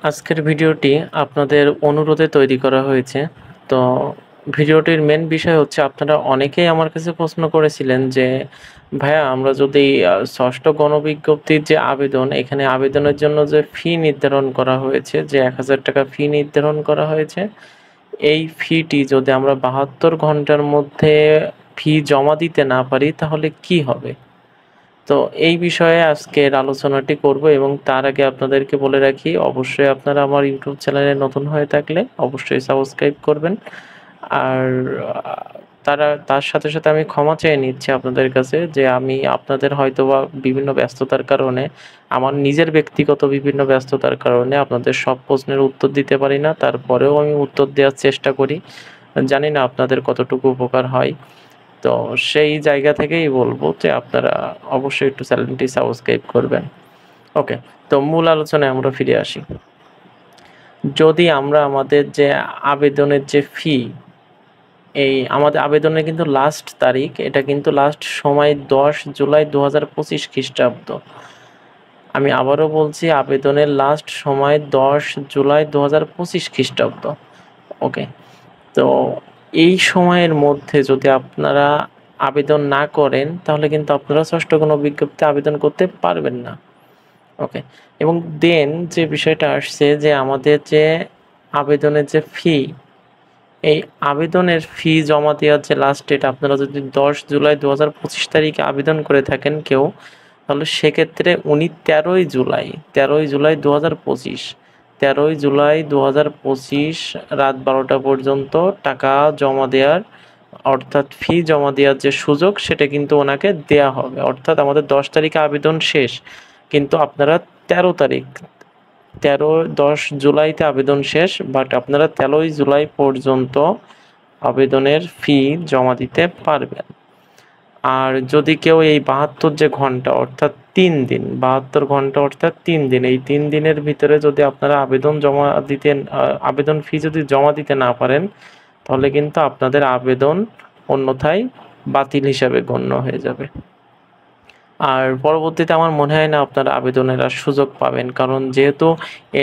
আজকের ভিডিওটি আপনাদের অনুরোধে তৈরি করা হয়েছে। তো ভিডিওটির মেন বিষয় হচ্ছে আপনারা অনেকেই আমার কাছে প্রশ্ন করেছিলেন যে, "ভাইয়া আমরা যদি ৬ষ্ঠ গণবিজ্ঞপ্তির যে আবেদন, এখানে আবেদনের জন্য যে ফি নির্ধারণ করা হয়েছে, যে ৳১,০০০ ফি নির্ধারণ করা হয়েছে, এই ফিটি যদি আমরা ৭২ ঘন্টার মধ্যে ফি জমা দিতে না পারি তাহলে কি হবে?" তো এই বিষয়ে আজকের আলোচনাটি করব এবং তার আগে আপনাদেরকে বলে রাখি, অবশ্যই আপনারা আমার ইউটিউব চ্যানেলে নতুন হয়ে থাকলে অবশ্যই সাবস্ক্রাইব করবেন। আর তার সাথে, সাথে আমি ক্ষমা চেয়ে নিচ্ছি আপনাদের কাছে যে আমি আপনাদের হয়তোবা বিভিন্ন ব্যস্ততার কারণে, আমার নিজের ব্যক্তিগত বিভিন্ন ব্যস্ততার কারণে আপনাদের সব প্রশ্নের উত্তর দিতে পারি না। তারপরেও আমি উত্তর দেওয়ার চেষ্টা করি। জানি না আপনাদের কতটুকু উপকার হয়। তো সেই জায়গা থেকেই বলব যে আপনারা অবশ্যই একটু চ্যানেলটি সাবস্ক্রাইব করবেন। ওকে, তো মূল আলোচনায় আমরা ফিরে আসি। যদি আমরা আমাদের যে আবেদনের যে ফি, এই আমাদের আবেদনের কিন্তু লাস্ট তারিখ, এটা কিন্তু লাস্ট সময় ১০ জুলাই ২০২৫ খ্রিস্টাব্দ। আমি আবারও বলছি, আবেদনের লাস্ট সময় ১০ জুলাই ২০২৫ খ্রিস্টাব্দ। ওকে, তো এই সময়ের মধ্যে যদি আপনারা আবেদন না করেন তাহলে কিন্তু আপনারা ৬ষ্ঠ গণবিজ্ঞপ্তিতে আবেদন করতে পারবেন না। ওকে, এবং দেন যে বিষয়টা আসছে যে আমাদের যে আবেদনের যে ফি, এই আবেদনের ফি জমা দেওয়ার যে লাস্ট ডেট, আপনারা যদি ১০ জুলাই ২০২৫ তারিখে আবেদন করে থাকেন কেউ, তাহলে সেক্ষেত্রে উনি ১৩ই জুলাই ২০২৫ ১৩ই জুলাই ২০২৫ রাত ১২টা পর্যন্ত টাকা জমা দেওয়ার, অর্থাৎ ফি জমা দেওয়ার যে সুযোগ সেটা কিন্তু ওনাকে দেয়া হবে। অর্থাৎ আমাদের ১০ তারিখে আবেদন শেষ, কিন্তু আপনারা ১৩ তারিখ ১৩-১০ জুলাইতে আবেদন শেষ, বাট আপনারা ১৩ই জুলাই পর্যন্ত আবেদনের ফি জমা দিতে পারবেন। আর যদি কেউ এই ৭২ যে ঘন্টা অর্থাৎ ৩ দিন, ৭২ ঘন্টা অর্থাৎ ৩ দিন, এই ৩ দিনের ভিতরে যদি আপনারা আবেদন ফি যদি জমা দিতে না পারেন, তাহলে কিন্তু আপনাদের আবেদন অন্যথায় বাতিল হিসাবে গণ্য হয়ে যাবে। আর পরবর্তীতে আমার মনে হয় না আপনারা আবেদনের আর সুযোগ পাবেন। কারণ যেহেতু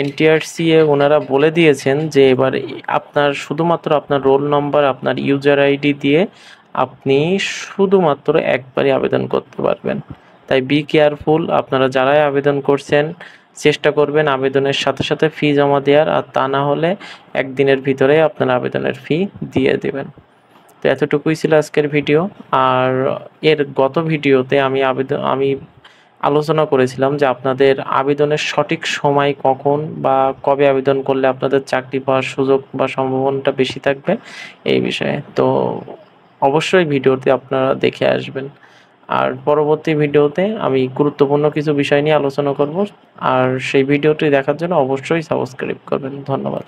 এনটিআরসি-এ ওনারা বলে দিয়েছেন যে এবার আপনার শুধুমাত্র আপনার রোল নম্বর, আপনার ইউজার আইডি দিয়ে আপনি শুধুমাত্র একবারই আবেদন করতে পারবেন। তাই বি কেয়ারফুল, আপনারা যারাই আবেদন করছেন চেষ্টা করবেন আবেদনের সাথে, সাথে ফি জমা দেওয়ার, আর তা না হলে ১ দিনের ভিতরে আপনারা আবেদনের ফি দিয়ে দিবেন। তো এতটুকুই ছিল আজকের ভিডিও। আর এর গত ভিডিওতে আমি আলোচনা করেছিলাম যে আপনাদের আবেদনের সঠিক সময় কখন বা কবে আবেদন করলে আপনাদের চাকরি পাওয়ার সুযোগ বা সম্ভাবনাটা বেশি থাকবে এই বিষয়ে। তো অবশ্যই ভিডিওটি আপনারা দেখে আসবেন। আর পরবর্তী ভিডিওতে আমি গুরুত্বপূর্ণ কিছু বিষয় নিয়ে আলোচনা করব। আর সেই ভিডিওটি দেখার জন্য অবশ্যই সাবস্ক্রাইব করবেন। ধন্যবাদ।